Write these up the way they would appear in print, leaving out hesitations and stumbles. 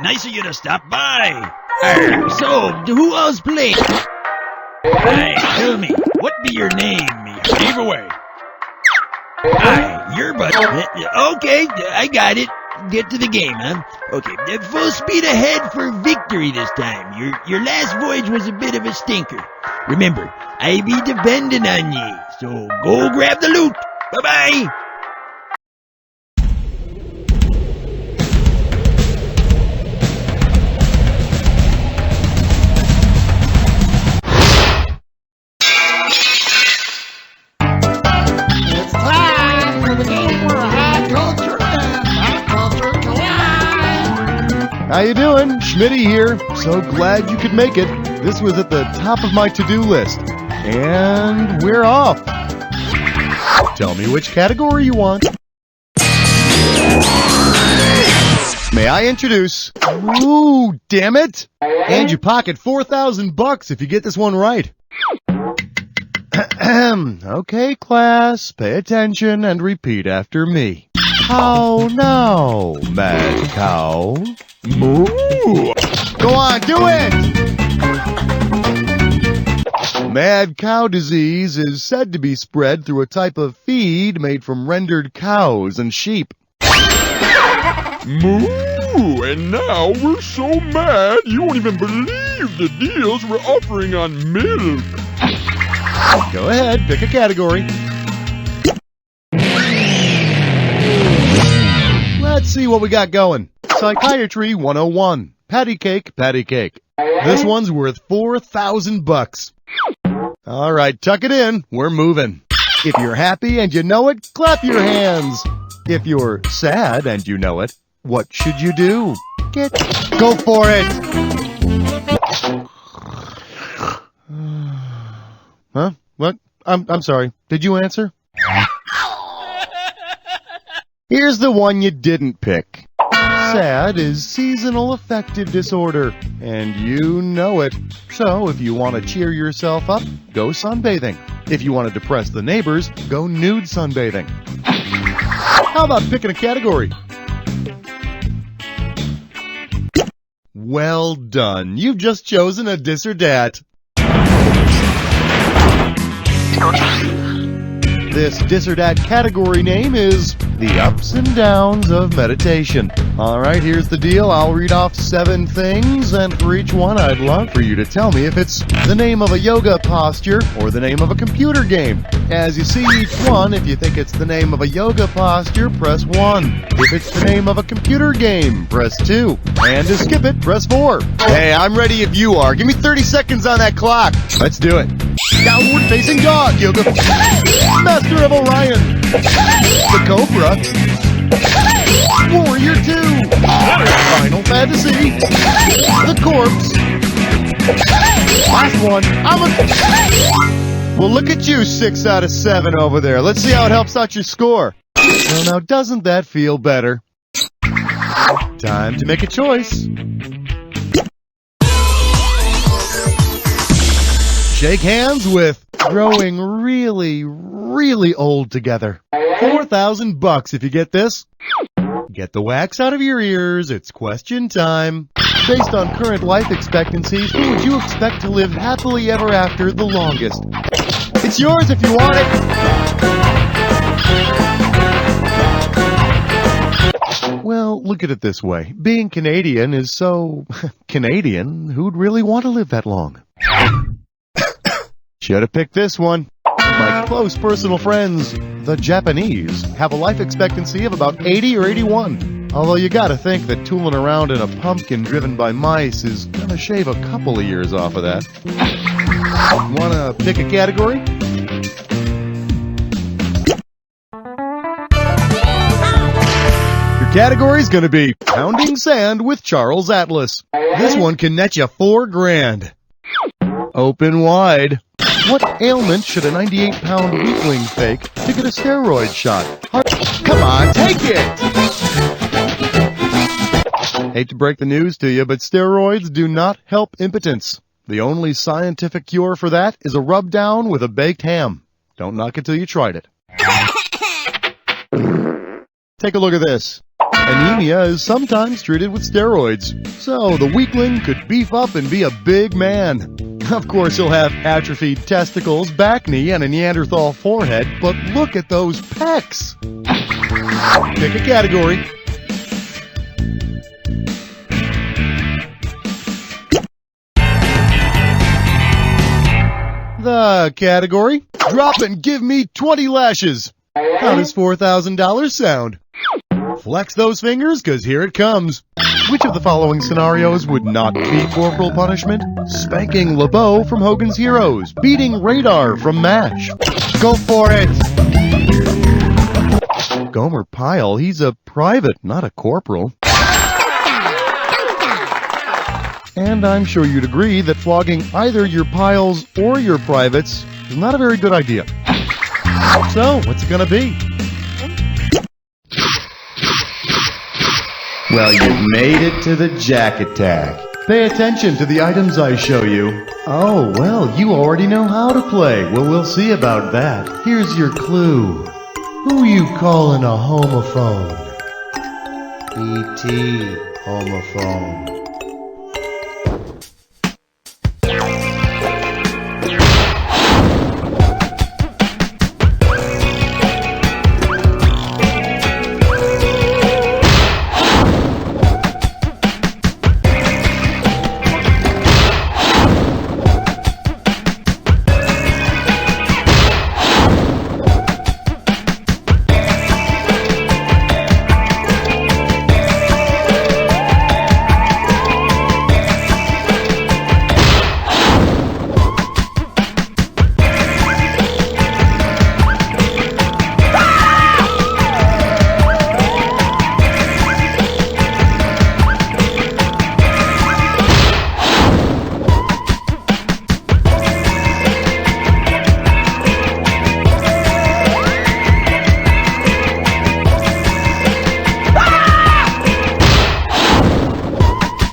Nice of you to stop by. So, who else played? Hey, tell me, what be your name? Give away. Aye, your buddy. Okay, I got it. Get to the game, huh? Okay, full speed ahead for victory this time. Your last voyage was a bit of a stinker. Remember, I be depending on ye, so go grab the loot. Bye-bye. It's time for the game where high culture and pop culture collide. How you doing? Schmitty here. So glad you could make it. This was at the top of my to-do list. And we're off. Tell me which category you want. May I introduce... Ooh, damn it! And you pocket $4,000 if you get this one right. Okay, class, pay attention and repeat after me. How now, mad cow? Moo! Go on, do it! Mad cow disease is said to be spread through a type of feed made from rendered cows and sheep. Moo! And now we're so mad you won't even believe the deals we're offering on milk. Go ahead, pick a category. Let's see what we got going. Psychiatry 101. Patty cake, patty cake. This one's worth $4,000. All right, tuck it in. We're moving. If you're happy and you know it, clap your hands. If you're sad and you know it, what should you do? Go for it. Huh? What? I'm sorry. Did you answer? Here's the one you didn't pick. SAD is seasonal affective disorder, and you know it. So if you want to cheer yourself up, go sunbathing. If you want to depress the neighbors, go nude sunbathing. How about picking a category? Well done. You've just chosen a dis or dat. This dis or dat category name is The Ups and Downs of Meditation. Alright, here's the deal. I'll read off 7 things, and for each one I'd love for you to tell me if it's the name of a yoga posture or the name of a computer game. As you see each one, if you think it's the name of a yoga posture, press 1. If it's the name of a computer game, press 2. And to skip it, press 4. Hey, I'm ready if you are. Give me 30 seconds on that clock. Let's do it. Downward facing dog yoga. Master of Orion. The Cobra. Warrior 2. Final Fantasy. The Corpse. Last one. Well, look at you, 6 out of 7 over there. Let's see how it helps out your score. Well, now, doesn't that feel better? Time to make a choice. Shake hands with growing really, really old together. $4,000 if you get this. Get the wax out of your ears. It's question time. Based on current life expectancies, who would you expect to live happily ever after the longest? It's yours if you want it. Well, look at it this way. Being Canadian is so Canadian, who'd really want to live that long? Should have picked this one. My close personal friends, the Japanese, have a life expectancy of about 80 or 81. Although you gotta think that tooling around in a pumpkin driven by mice is gonna shave a couple of years off of that. Wanna pick a category? Your category's gonna be Pounding Sand with Charles Atlas. This one can net you $4,000. Open wide. What ailment should a 98-pound weakling fake to get a steroid shot? Come on, take it! Hate to break the news to you, but steroids do not help impotence. The only scientific cure for that is a rub down with a baked ham. Don't knock it till you tried it. Take a look at this. Anemia is sometimes treated with steroids, so the weakling could beef up and be a big man. Of course, he'll have atrophied testicles, back knee, and a Neanderthal forehead, but look at those pecs! Pick a category. The category, drop and give me 20 lashes. How does $4,000 sound? Flex those fingers, cause here it comes. Which of the following scenarios would not be corporal punishment? Spanking LeBeau from Hogan's Heroes. Beating Radar from MASH. Go for it! Gomer Pyle, he's a private, not a corporal. And I'm sure you'd agree that flogging either your piles or your privates is not a very good idea. So, what's it gonna be? Well, you've made it to the Jack Attack. Pay attention to the items I show you. Oh, well, you already know how to play. Well, we'll see about that. Here's your clue. Who you calling a homophone? E.T. homophone.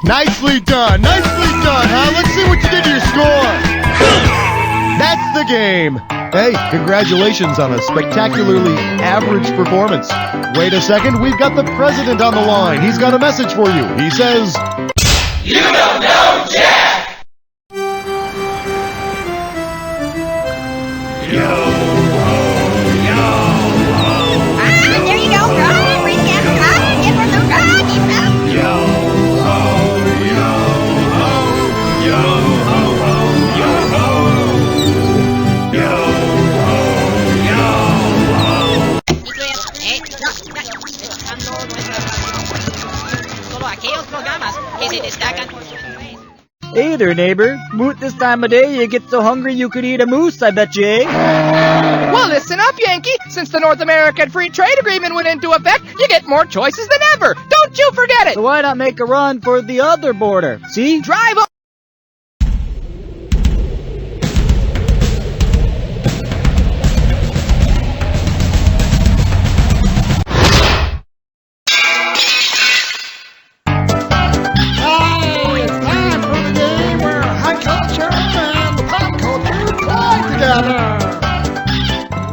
Nicely done, huh? Let's see what you did to your score. That's the game. Hey, congratulations on a spectacularly average performance. Wait a second, we've got the president on the line. He's got a message for you. He says, "You don't know Jack!" There you go, run, bring down the run, give her the run, you know. Hey there, neighbor. Moot this time of day, you get so hungry you could eat a moose, I bet you, eh? Well, listen up, Yankee. Since the North American Free Trade Agreement went into effect, you get more choices than ever. Don't you forget it. So why not make a run for the other border? See? Drive on. Hey, it's time for the game where high culture and the pop culture play together.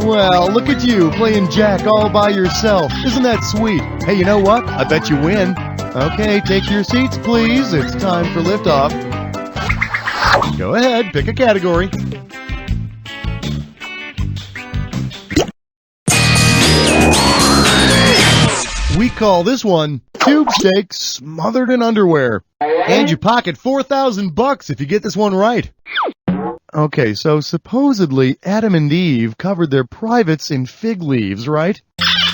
well, look at you playing Jack all by yourself. Isn't that sweet? Hey, you know what? I bet you win. Okay, take your seats, please. It's time for liftoff. Go ahead, pick a category. We call this one Tube Steak Smothered in Underwear. And you pocket $4,000 if you get this one right. Okay, so supposedly Adam and Eve covered their privates in fig leaves, right?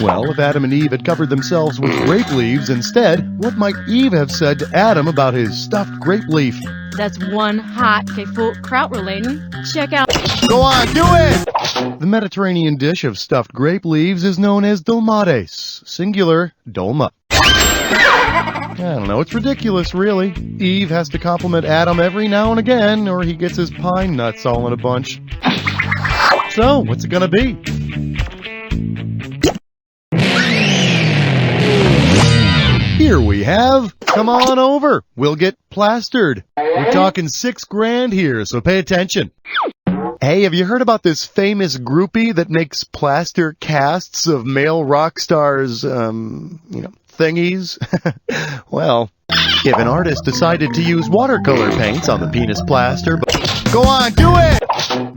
Well, if Adam and Eve had covered themselves with grape leaves instead, what might Eve have said to Adam about his stuffed grape leaf? That's one hot full kraut relating. Check out. Go on, do it! The Mediterranean dish of stuffed grape leaves is known as dolmades, singular, dolma. I don't know, it's ridiculous, really. Eve has to compliment Adam every now and again, or he gets his pine nuts all in a bunch. So, what's it gonna be? Here we have, come on over, we'll get plastered. We're talking $6,000 here, so pay attention. Hey, have you heard about this famous groupie that makes plaster casts of male rock stars, thingies? Well, if an artist decided to use watercolor paints on the penis plaster, go on, do it!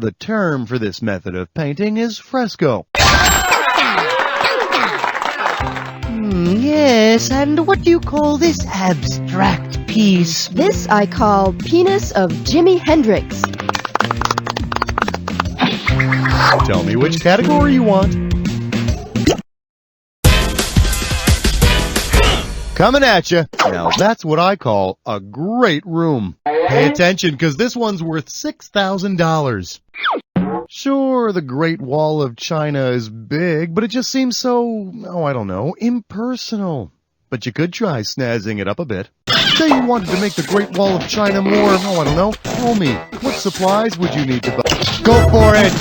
The term for this method of painting is fresco. Yes, and what do you call this abstract piece? This I call Penis of Jimi Hendrix. Tell me which category you want. Coming at you. Now that's what I call a great room. Pay attention, because this one's worth $6,000. Sure, the Great Wall of China is big, but it just seems so, I don't know, impersonal. But you could try snazzing it up a bit. Say you wanted to make the Great Wall of China more, I don't know, homey. What supplies would you need to buy? Go for it!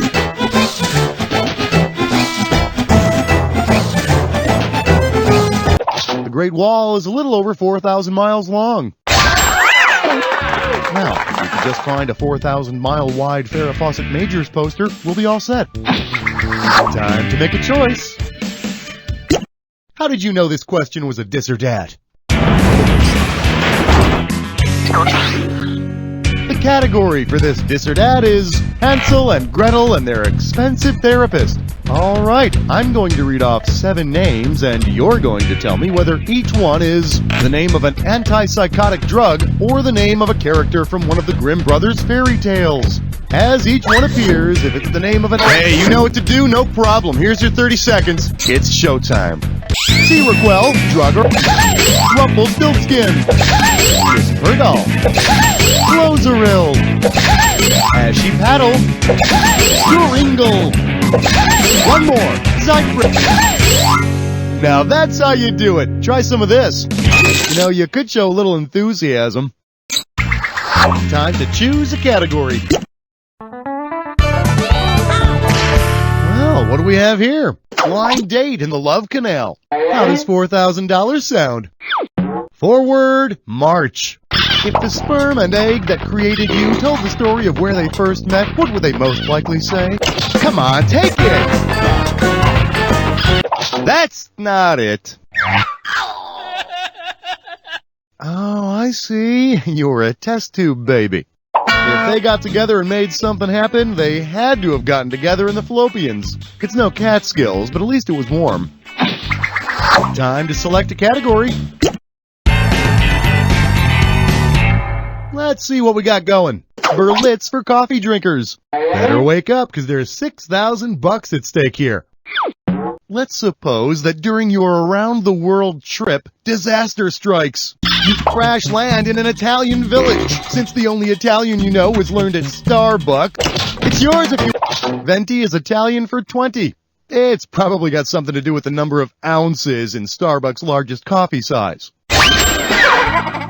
The Great Wall is a little over 4,000 miles long. Now, if we could just find a 4,000-mile-wide Farrah Fawcett Majors poster, we'll be all set. Time to make a choice. How did you know this question was a dis or dat? The category for this dis or dat is Hansel and Gretel and their expensive therapist. All right, I'm going to read off 7 names, and you're going to tell me whether each one is the name of an antipsychotic drug or the name of a character from one of the Grimm Brothers fairy tales. As each one appears, if it's the name of an... Hey, you know what to do? No problem. Here's your 30 seconds. It's showtime. Seaquel, Drugger, Rumpelstiltskin, Christopher Doll, Clozeril, Ashy Paddle, Duringle. One more, Zypris. Now that's how you do it. Try some of this. You know, you could show a little enthusiasm. Time to choose a category. Well, what do we have here? Blind date in the Love Canal. How does $4,000 sound? Forward march. If the sperm and egg that created you told the story of where they first met, what would they most likely say? Come on, take it! That's not it. Oh, I see. You're a test tube baby. If they got together and made something happen, they had to have gotten together in the fallopians. It's no Catskills, but at least it was warm. Time to select a category. Let's see what we got going. Berlitz for coffee drinkers. Better wake up, because there's $6,000 at stake here. Let's suppose that during your around-the-world trip, disaster strikes. You crash land in an Italian village. Since the only Italian you know was learned at Starbucks, it's yours if you... Venti is Italian for 20. It's probably got something to do with the number of ounces in Starbucks' largest coffee size.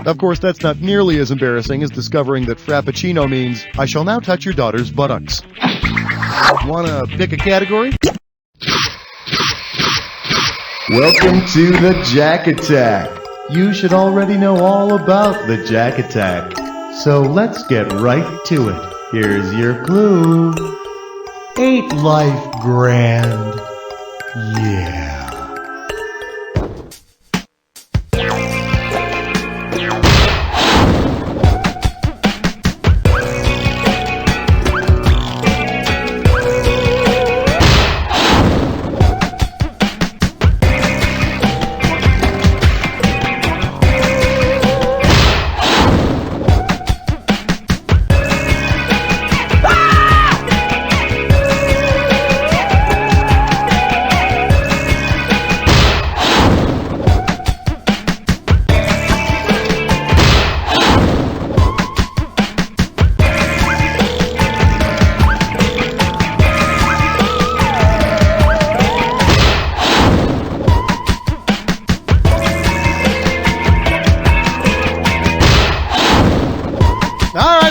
Of course, that's not nearly as embarrassing as discovering that Frappuccino means, I shall now touch your daughter's buttocks. Wanna pick a category? Welcome to the Jack Attack. You should already know all about the Jack Attack. So let's get right to it. Here's your clue. Ain't life grand? Yeah.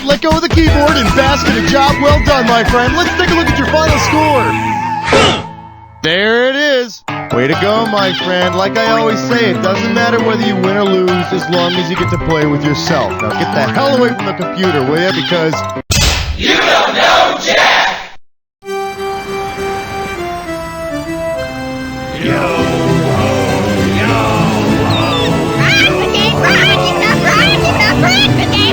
Let go of the keyboard and bask in a job well done, my friend. Let's take a look at your final score. There it is. Way to go, my friend. Like I always say, it doesn't matter whether you win or lose as long as you get to play with yourself. Now get the hell away from the computer, will you? Because... You don't know Jack! Yo, ho, yo, ho. breakfast,